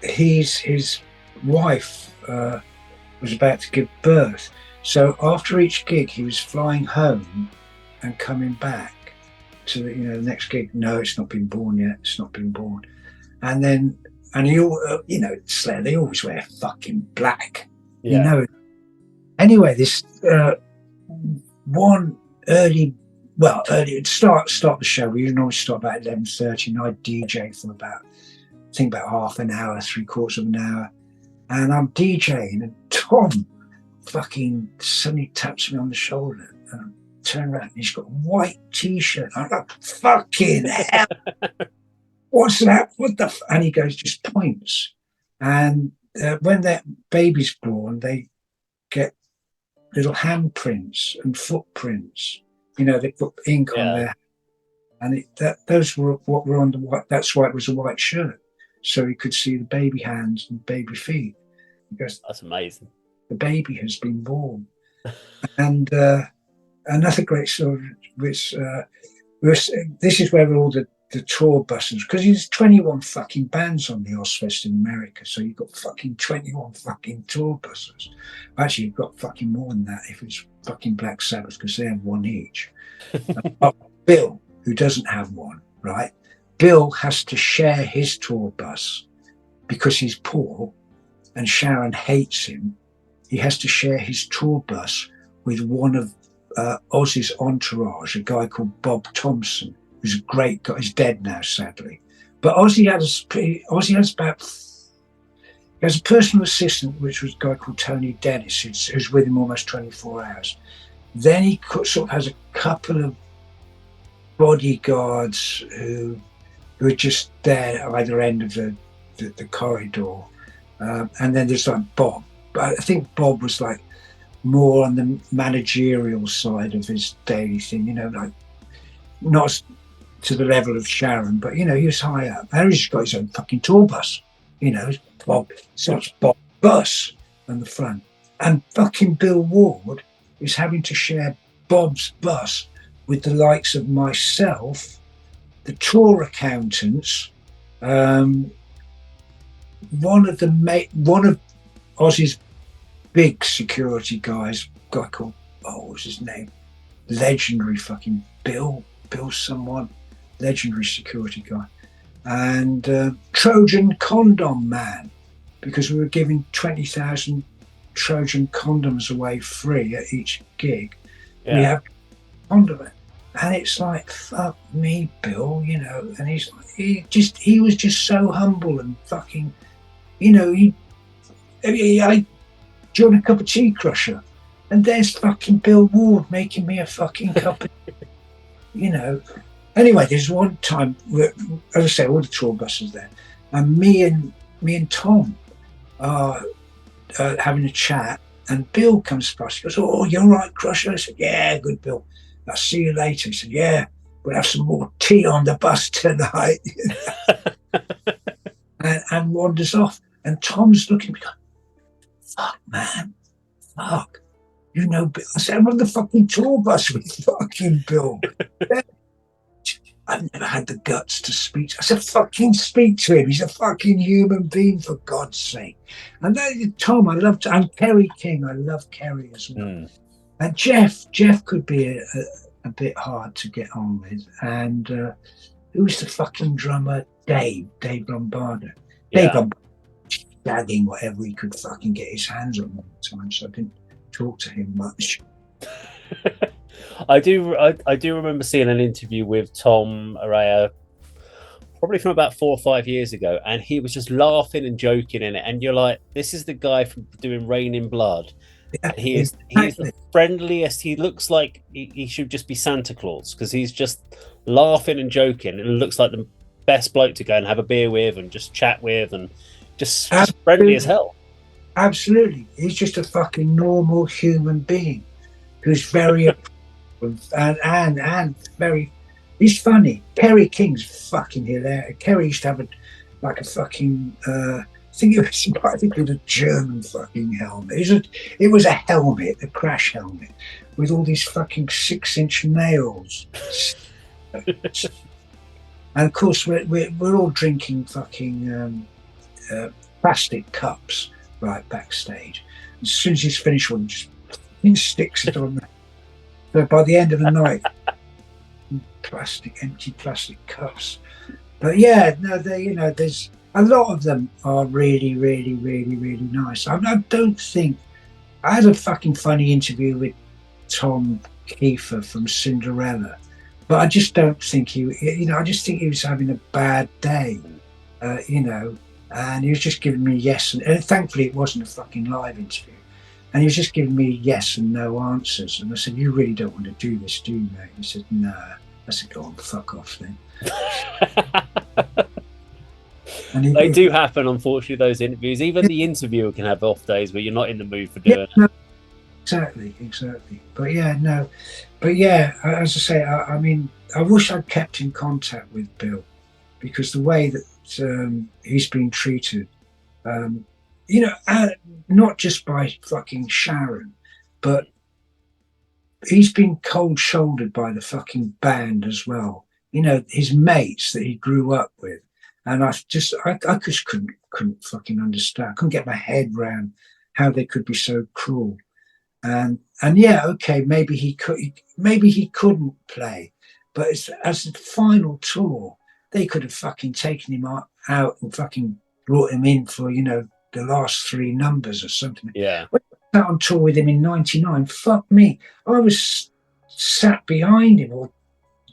his wife was about to give birth. So after each gig, he was flying home and coming back to the next gig. No, it's not been born yet. It's not been born. And then, and he, Slayer, they always wear fucking black. Yeah. Anyway, this one early start the show. We normally start about 11:30, and I DJ for about half an hour, 3/4 of an hour, and I'm DJing, and Tom fucking suddenly taps me on the shoulder, and I turn around, and he's got a white t-shirt. I'm like, fucking hell, what's that? What the? And he goes, just points, and when that baby's born, they get little handprints and footprints. They put ink on there, and those were what were on the white. That's why it was a white shirt. So he could see the baby hands and baby feet. He goes, that's amazing. The baby has been born. And another great story, which this is where all the tour buses, because there's 21 fucking bands on the Ozfest in America, so you've got fucking 21 fucking tour buses. Actually, you've got fucking more than that if it's fucking Black Sabbath, because they have one each. Bill, who doesn't have one, right? Bill has to share his tour bus because he's poor and Sharon hates him. He has to share his tour bus with one of Ozzy's entourage, a guy called Bob Thompson, who's a great guy. He's dead now, sadly. But Ozzy has a personal assistant, which was a guy called Tony Dennis, who's with him almost 24 hours. Then he sort of has a couple of bodyguards who are just there at either end of the corridor. And then there's like Bob. But I think Bob was like more on the managerial side of his daily thing, like not to the level of Sharon, but he was high up. And he's got his own fucking tour bus, Bob, such Bob bus on the front. And fucking Bill Ward is having to share Bob's bus with the likes of myself, the tour accountants, one of Ozzy's big security guys, a guy called, what was his name? Legendary fucking Bill someone, legendary security guy. And Trojan Condom Man, because we were giving 20,000 Trojan condoms away free at each gig. Yeah. We have condom, and it's like, fuck me, Bill, and he's like, he was just so humble and fucking, I do you want a cup of tea, Krusher? And there's fucking Bill Ward making me a fucking cup of Anyway, there's one time, as I say, all the tour buses there, and me and Tom are having a chat, and Bill comes past. He goes, "Oh, you're right, Krusher." I said, "Yeah, good, Bill. I'll see you later." He said, "Yeah, we'll have some more tea on the bus tonight." and wanders off. And Tom's looking at me going, "Fuck, man, fuck. Bill." I said, "I'm on the fucking tour bus with fucking Bill." I've never had the guts to speak. I said, "Fucking speak to him. He's a fucking human being, for God's sake." And then Tom, I loved, and Kerry King. I love Kerry as well. And Jeff could be a bit hard to get on with. And who's the fucking drummer? Dave Lombardo. Yeah. Dave Lombardo, gagging whatever he could fucking get his hands on all the time. So I didn't talk to him much. I do remember seeing an interview with Tom Araya probably from about 4 or 5 years ago, and he was just laughing and joking in it, and you're like, this is the guy from doing Rain in Blood. Yeah, he's the friendliest. He looks like he should just be Santa Claus, because he's just laughing and joking, and looks like the best bloke to go and have a beer with and just chat with, and just friendly as hell. Absolutely. He's just a fucking normal human being who's very and very, he's funny. Kerry King's fucking hilarious. Kerry used to have a fucking I think it was a German fucking helmet. It was a helmet, a crash helmet, with all these fucking 6-inch nails. And of course we're all drinking fucking plastic cups right backstage. As soon as he's finished one, he sticks it on there. So by the end of the night, empty plastic cups. But yeah, no, there's a lot of them are really, really, really, really nice. I don't think I had a fucking funny interview with Tom Kiefer from Cinderella, but I just don't think I just think he was having a bad day, and he was just giving me yes, and thankfully it wasn't a fucking live interview. And he was just giving me yes and no answers. And I said, "You really don't want to do this, do you, mate?" He said, "Nah." I said, "Go on, fuck off then." They do happen, unfortunately, those interviews. Even the interviewer can have off days where you're not in the mood for doing it. No, exactly. But yeah, as I say, I mean, I wish I'd kept in contact with Bill, because the way that he's been treated, not just by fucking Sharon, but he's been cold-shouldered by the fucking band as well. His mates that he grew up with, and I just couldn't fucking understand. I couldn't get my head around how they could be so cruel. And yeah, okay, maybe he couldn't play, but as the final tour, they could have fucking taken him out and fucking brought him in for the last 3 numbers or something. Yeah. When I was out on tour with him in '99, fuck me, I was sat behind him, or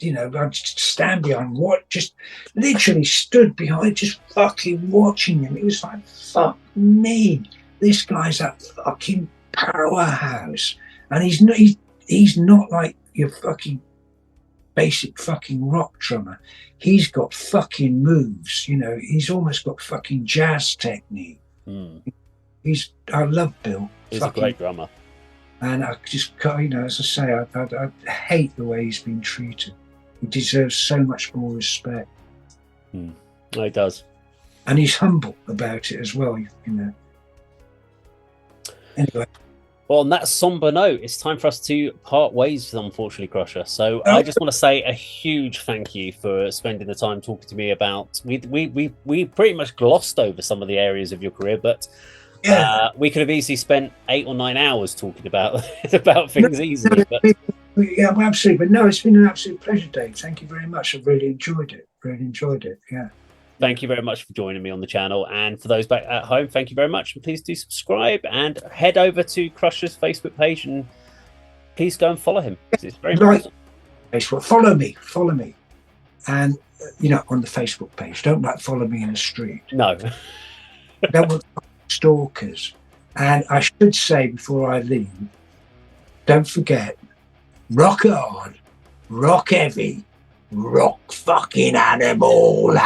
I'd just stand behind, just literally stood behind, just fucking watching him. It was like, fuck me, this guy's a fucking powerhouse, and he's not like your fucking basic fucking rock drummer. He's got fucking moves, he's almost got fucking jazz technique. I love Bill. He's a great drummer. And I just can't, as I say, I hate the way he's been treated. He deserves so much more respect. Oh, he does. And he's humble about it as well, Anyway. Well, on that somber note, it's time for us to part ways, unfortunately, Krusher. So I just want to say a huge thank you for spending the time talking to me about. We pretty much glossed over some of the areas of your career, but we could have easily spent 8 or 9 hours talking about things easily. But yeah, absolutely. But no, it's been an absolute pleasure, Dave. Thank you very much. I've really enjoyed it. Yeah. Thank you very much for joining me on the channel. And for those back at home, thank you very much. And please do subscribe and head over to Krusher's Facebook page and please go and follow him. It's very important. Facebook. Follow me. And, on the Facebook page. Don't follow me in the street. No. Don't want stalkers. And I should say before I leave, don't forget, rock hard, rock heavy, rock fucking animal.